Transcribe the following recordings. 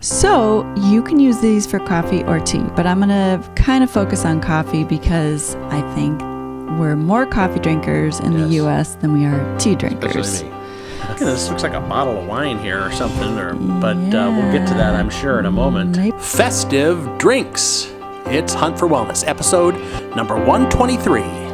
So you can use these for coffee or tea, but I'm going to kind of focus on coffee because I think we're more coffee drinkers in the U.S. than we are tea drinkers. Especially me. This looks like a bottle of wine here or something, but we'll get to that, I'm sure, in a moment. Festive drinks. It's Hunt for Wellness, episode number 123.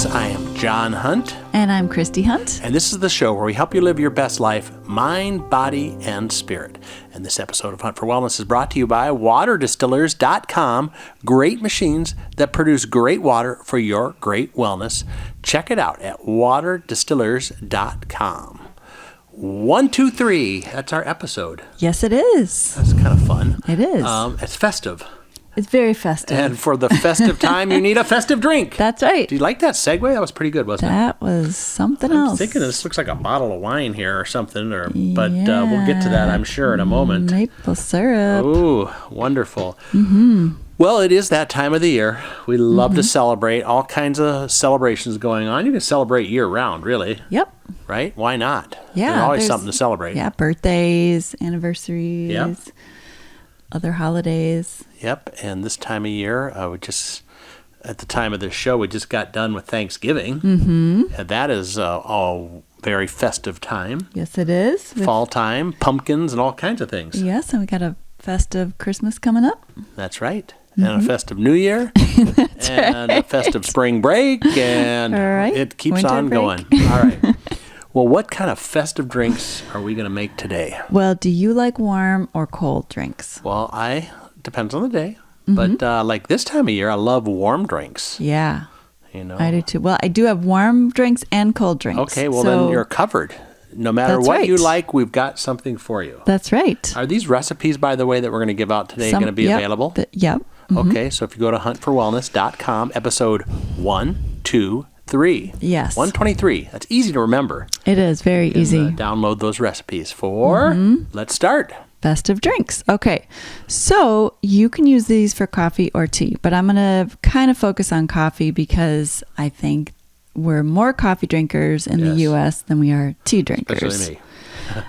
I am John Hunt. And I'm Christy Hunt. And this is the show where we help you live your best life, mind, body, and spirit. And this episode of Hunt for Wellness is brought to you by waterdistillers.com. Great machines that produce great water for your great wellness. Check it out at waterdistillers.com. 1, 2, 3. That's our episode. Yes, it is. That's kind of fun. It is. It's festive. It's very festive. And for the festive time, you need a festive drink. That's right. Do you like that segue? That was pretty good, wasn't it? That was something else. I'm thinking this looks like a bottle of wine here or something, but we'll get to that, I'm sure, in a moment. Maple syrup. Ooh, wonderful. Mm-hmm. Well, it is that time of the year. We love to celebrate. All kinds of celebrations going on. You can celebrate year-round, really. Yep. Right? Why not? Yeah. There's always something to celebrate. Yeah, birthdays, anniversaries. Yep. Other holidays. Yep, and this time of year, at the time of this show, we just got done with Thanksgiving. Mm-hmm. And that is all very festive time. Yes, it is. Fall time, pumpkins, and all kinds of things. Yes, and we got a festive Christmas coming up. That's right. And a festive New Year. And a festive spring break. And it keeps Winter on break. going. All right. Well, what kind of festive drinks are we going to make today? Well, do you like warm or cold drinks? Well, depends on the day. Mm-hmm. But like this time of year, I love warm drinks. Yeah. You know. I do too. Well, I do have warm drinks and cold drinks. Okay, well then you're covered. No matter what you like, we've got something for you. That's right. Are these recipes, by the way, that we're going to give out today going to be available? Yep. Mm-hmm. Okay, so if you go to hunt4wellness.com, episode 1, 2, 3. Yes. 123. That's easy to remember. It is very easy. Download those recipes for, let's start. Festive drinks. Okay. So you can use these for coffee or tea, but I'm going to kind of focus on coffee because I think we're more coffee drinkers in the U.S. than we are tea drinkers. Especially me.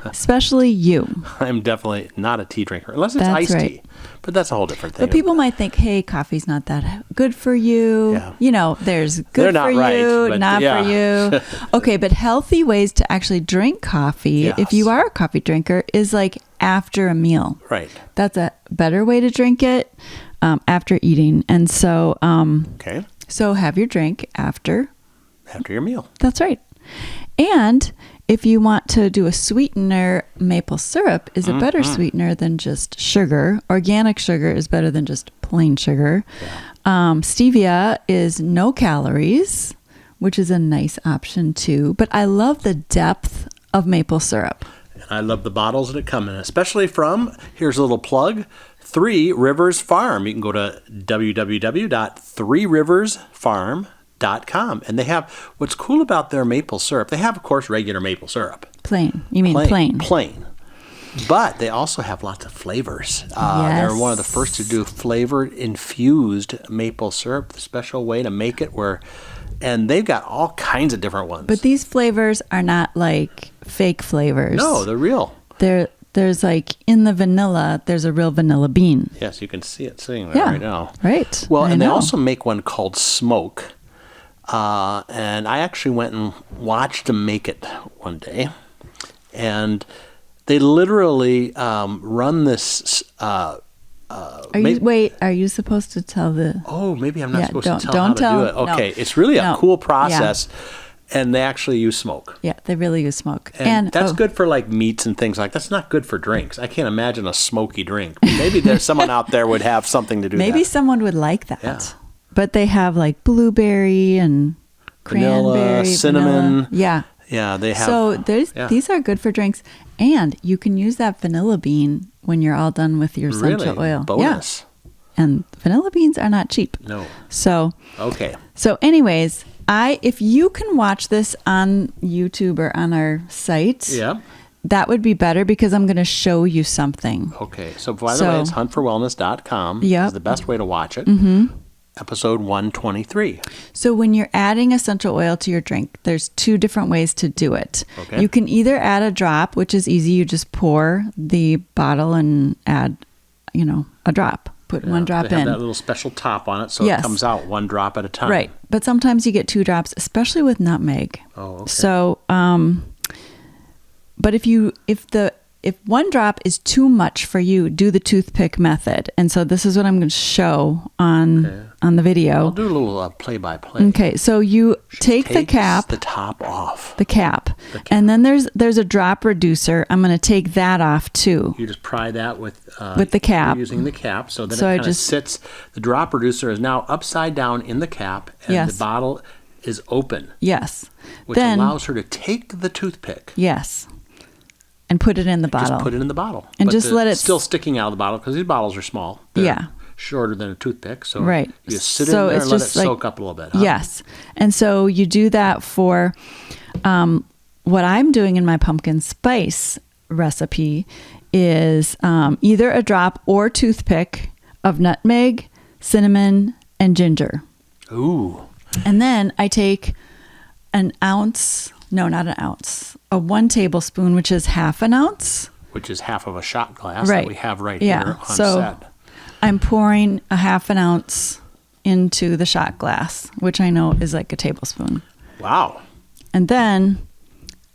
Especially you. I'm definitely not a tea drinker, unless it's iced tea. But that's a whole different thing. But people might think, hey, coffee's not that good for you. Yeah. You know, there's good for you, not for you. Okay, but healthy ways to actually drink coffee, if you are a coffee drinker, is like after a meal. Right. That's a better way to drink it after eating. And so, so have your drink after your meal. That's right. And if you want to do a sweetener, maple syrup is a better sweetener than just sugar. Organic sugar is better than just plain sugar. Yeah. Stevia is no calories, which is a nice option too. But I love the depth of maple syrup. And I love the bottles that it come in, especially from, here's a little plug, 3 Rivers Farm. You can go to www.3riversfarm.com. And they have, what's cool about their maple syrup, they have, of course, regular maple syrup. Plain. You mean plain? Plain. But they also have lots of flavors. They're one of the first to do flavored-infused maple syrup, the special way to make it and they've got all kinds of different ones. But these flavors are not like fake flavors. No, they're real. There's like in the vanilla, there's a real vanilla bean. Yes, you can see it sitting there right now. Right. Well, they also make one called Smoke. And I actually went and watched them make it one day. And they literally run this... are you supposed to tell the... Oh, maybe I'm not supposed to tell how to do it. Okay, it's really a cool process. Yeah. And they actually use smoke. Yeah, they really use smoke. And that's good for like meats and things like that. That's not good for drinks. I can't imagine a smoky drink. Maybe there's someone out there would have something to do with that. Maybe someone would like that. Yeah. But they have like blueberry and cranberry, vanilla, cinnamon. Yeah. Yeah, they have. So these are good for drinks. And you can use that vanilla bean when you're all done with your essential oil. Bonus. Yeah. And vanilla beans are not cheap. No. So, okay. So anyways, if you can watch this on YouTube or on our site, that would be better because I'm going to show you something. Okay. So by the way, it's Hunt4Wellness.com. Yep. Is the best way to watch it. Episode 123. So when you're adding essential oil to your drink, there's 2 different ways to do it. Okay. You can either add a drop, which is easy. You just pour the bottle and add, a drop. Put 1 drop they have in. that little special top on it, so it comes out 1 drop at a time. Right. But sometimes you get 2 drops, especially with nutmeg. Oh, okay. So, but if 1 drop is too much for you, do the toothpick method. And so this is what I'm going to show on the video. I'll do a little play-by-play. Okay, so you take the cap, the top off, the cap, and then there's a drop reducer. I'm going to take that off too. You just pry that with the cap, using the cap, so then it kind of sits. The drop reducer is now upside down in the cap, and the bottle is open. Yes, which allows her to take the toothpick. Yes. And put it in the bottle. Just put it in the bottle. And just let it... still sticking out of the bottle because these bottles are small. They're shorter than a toothpick. So you just sit in there and let it soak up a little bit. Huh? Yes. And so you do that for what I'm doing in my pumpkin spice recipe is either a drop or toothpick of nutmeg, cinnamon, and ginger. Ooh. And then I take an ounce... No, not an ounce. A 1 tablespoon, which is half an ounce. Which is half of a shot glass that we have here on so set. I'm pouring a half an ounce into the shot glass, which I know is like a tablespoon. Wow. And then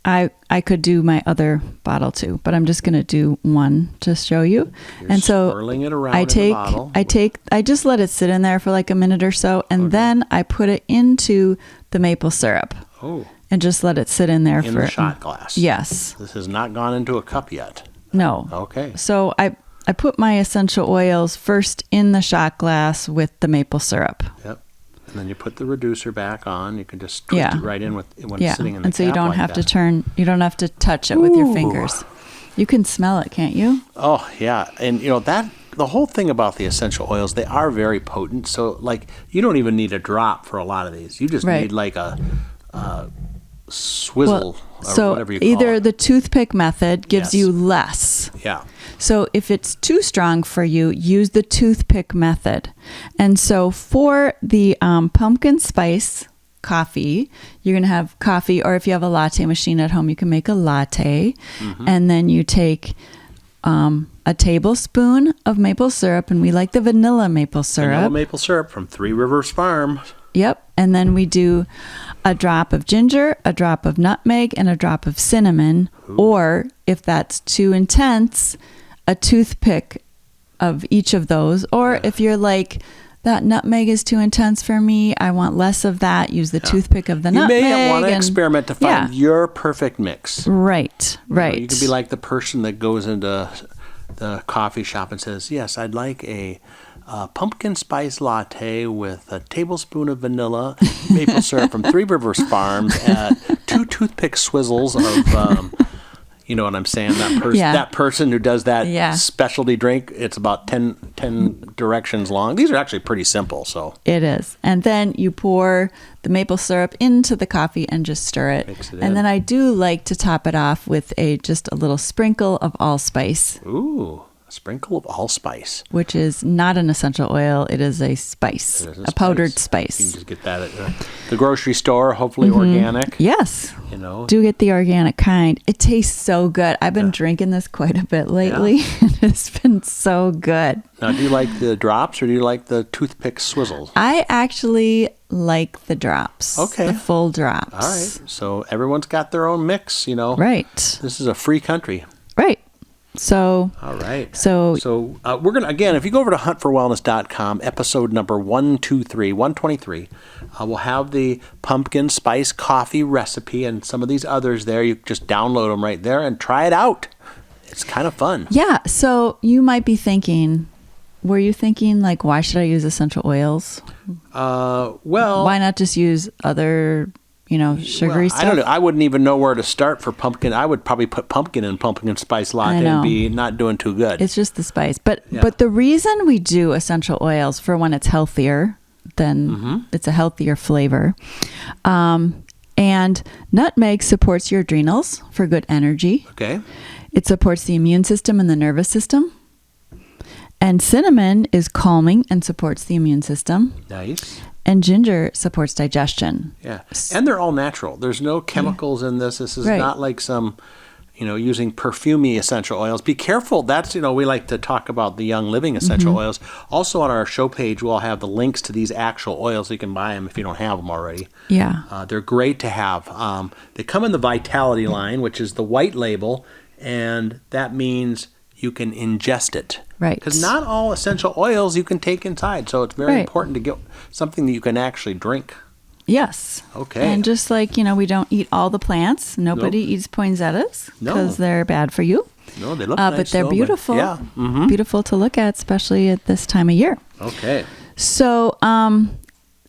I could do my other bottle too, but I'm just going to do 1 to show you. You're swirling it around in the bottle. I just let it sit in there for like a minute or so, and then I put it into the maple syrup. Oh. And just let it sit in there in the shot glass. Yes. This has not gone into a cup yet. No. Okay. So I put my essential oils first in the shot glass with the maple syrup. Yep. And then you put the reducer back on. You can just twist it right in when it's sitting in the cap. And so you don't have to you don't have to touch it with your fingers. You can smell it, can't you? Oh, yeah. And the whole thing about the essential oils, they are very potent. So like you don't even need a drop for a lot of these. You just need like a swizzle or whatever you call it. Either the toothpick method gives you less. Yeah. So if it's too strong for you, use the toothpick method. And so for the pumpkin spice coffee, you're going to have coffee, or if you have a latte machine at home, you can make a latte. And then you take a tablespoon of maple syrup, and we like the vanilla maple syrup. Vanilla maple syrup from 3 Rivers Farm. Yep. And then we do a drop of ginger, a drop of nutmeg, and a drop of cinnamon. Ooh. Or if that's too intense, a toothpick of each of those. Or if you're like, that nutmeg is too intense for me, I want less of that, use the toothpick of the nutmeg. You may want to experiment to find your perfect mix. Right. You could be like the person that goes into the coffee shop and says, yes, I'd like a pumpkin spice latte with a tablespoon of vanilla maple syrup from 3 Rivers Farms at 2 toothpick swizzles of, you know what I'm saying? That person who does that specialty drink, it's about 10 directions long. These are actually pretty simple. So it is. And then you pour the maple syrup into the coffee and just stir it. Mix it and then I do like to top it off with just a little sprinkle of allspice. Ooh. A sprinkle of allspice. Which is not an essential oil. It is a spice. A powdered spice. You can just get that at the grocery store, hopefully organic. Yes. Do get the organic kind. It tastes so good. I've been drinking this quite a bit lately. It's been so good. Now, do you like the drops or do you like the toothpick swizzles? I actually like the drops. Okay. The full drops. All right. So everyone's got their own mix, Right. This is a free country. Right. So, all right. So we're going to, again, if you go over to Hunt4Wellness.com, episode number 123, we'll have the pumpkin spice coffee recipe and some of these others there. You just download them right there and try it out. It's kind of fun. Yeah. So you might be thinking, were you thinking like, why should I use essential oils? Well, why not just use other sugary stuff. I don't know. I wouldn't even know where to start for pumpkin. I would probably put pumpkin in pumpkin spice latte and be not doing too good. It's just the spice. But the reason we do essential oils for when it's healthier, then it's a healthier flavor. And nutmeg supports your adrenals for good energy. Okay. It supports the immune system and the nervous system. And cinnamon is calming and supports the immune system. Nice. And ginger supports digestion. Yeah. And they're all natural. There's no chemicals in this. This is not like some, using perfumey essential oils. Be careful. That's, we like to talk about the Young Living essential oils. Also on our show page, we'll have the links to these actual oils so you can buy them if you don't have them already. Yeah. They're great to have. They come in the Vitality line, which is the white label, and that means you can ingest it. Right. Because not all essential oils you can take inside. So it's very important to get something that you can actually drink. Yes. Okay. And just like, we don't eat all the plants. Nobody eats poinsettias because they're bad for you. No, they look nice. But they're beautiful. Yeah. Beautiful to look at, especially at this time of year. Okay. So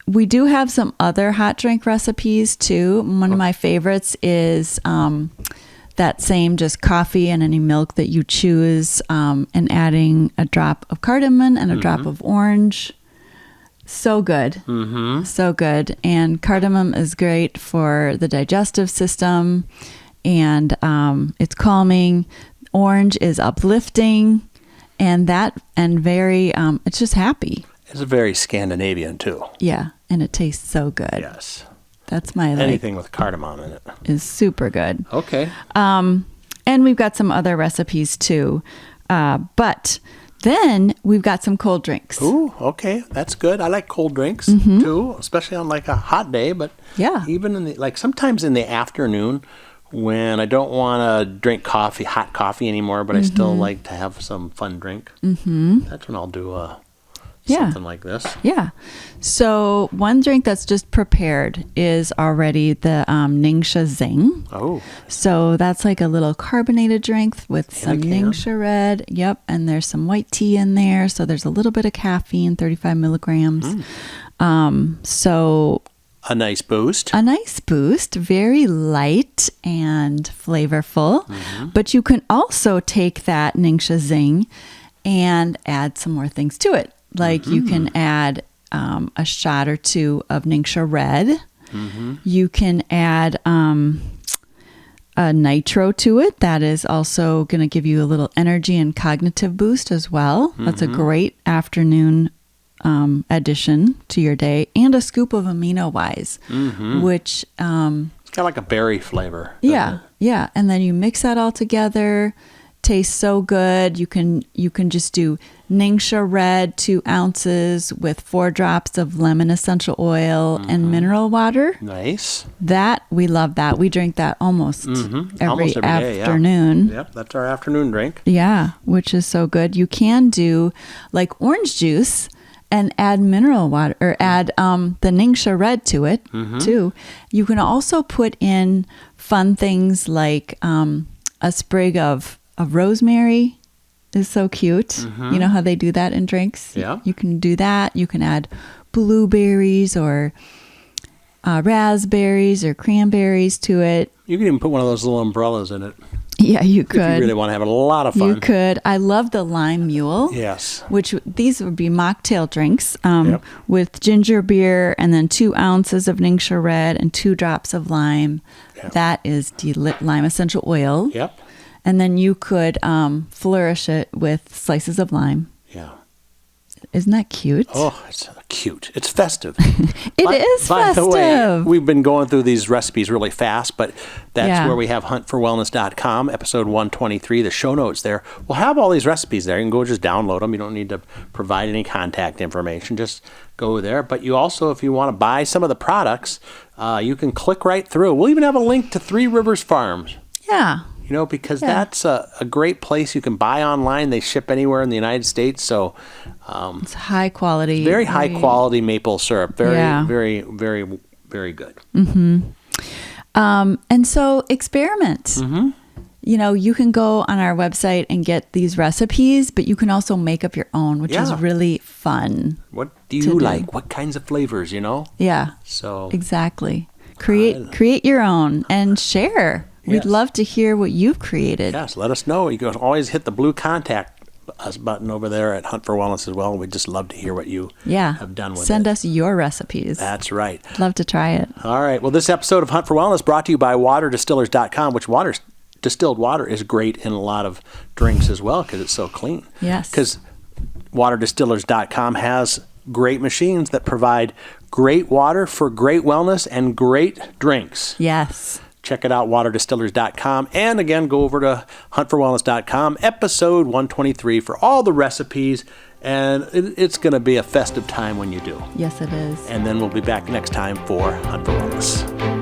we do have some other hot drink recipes too. One of my favorites is that same just coffee and any milk that you choose, and adding a drop of cardamom and a drop of orange. So good. So good. And cardamom is great for the digestive system, and it's calming. Orange is uplifting, and very, it's just happy. It's very Scandinavian too. Yeah. And it tastes so good. Yes. That's my anything with cardamom in it is super good. Okay. And we've got some other recipes too. But then we've got some cold drinks. Ooh, okay. That's good. I like cold drinks too, especially on like a hot day, but even in sometimes in the afternoon when I don't want to drink hot coffee anymore, but I still like to have some fun drink. That's when I'll do something like this. Yeah. So one drink that's just prepared is already the NingXia Xyng. Oh. So that's like a little carbonated drink with some NingXia Red. Yep. And there's some white tea in there. So there's a little bit of caffeine, 35 milligrams. So a nice boost. A nice boost. Very light and flavorful. But you can also take that NingXia Xyng and add some more things to it. Like you can add a shot or two of NingXia Red. You can add a Nitro to it. That is also going to give you a little energy and cognitive boost as well. That's a great afternoon addition to your day. And a scoop of AminoWise, which... it's got like a berry flavor. Yeah. And then you mix that all together. Tastes so good. You can just do NingXia Red 2 ounces with 4 drops of lemon essential oil and mineral water. Nice. We love that. We drink that almost every afternoon. Day, Yep, that's our afternoon drink. Yeah, which is so good. You can do like orange juice and add mineral water, or add the NingXia Red to it too. You can also put in fun things like a sprig of rosemary is so cute. You know how they do that in drinks? Yeah. You can do that. You can add blueberries or raspberries or cranberries to it. You can even put one of those little umbrellas in it. Yeah, you could. If you really want to have a lot of fun. You could. I love the lime mule. Yes. Which these would be mocktail drinks with ginger beer and then 2 ounces of NingXia Red and 2 drops of lime. Yep. That is lime essential oil. Yep. And then you could flourish it with slices of lime. Yeah. Isn't that cute? Oh, it's cute. It's festive. It is festive. By the way, we've been going through these recipes really fast, but that's where we have Hunt4Wellness.com, episode 123, the show notes there. We'll have all these recipes there. You can go just download them. You don't need to provide any contact information. Just go there. But you also, if you want to buy some of the products, you can click right through. We'll even have a link to Three Rivers Farms. Yeah. Because that's a great place you can buy online. They ship anywhere in the United States. So it's high quality. Very high quality maple syrup. Very, very, very, very good. And so experiment. You can go on our website and get these recipes, but you can also make up your own, which is really fun. What do you like? What kinds of flavors, Yeah. So exactly. Create your own and share. We'd love to hear what you've created. Yes, let us know. You can always hit the blue contact us button over there at Hunt4Wellness as well. We'd just love to hear what you have done with it. Send us your recipes. That's right. Love to try it. All right. Well, this episode of Hunt4Wellness brought to you by waterdistillers.com, which distilled water is great in a lot of drinks as well because it's so clean. Yes. Because waterdistillers.com has great machines that provide great water for great wellness and great drinks. Yes. Check it out, waterdistillers.com. And again, go over to hunt4wellness.com, episode 123 for all the recipes. And it's going to be a festive time when you do. Yes, it is. And then we'll be back next time for Hunt4Wellness.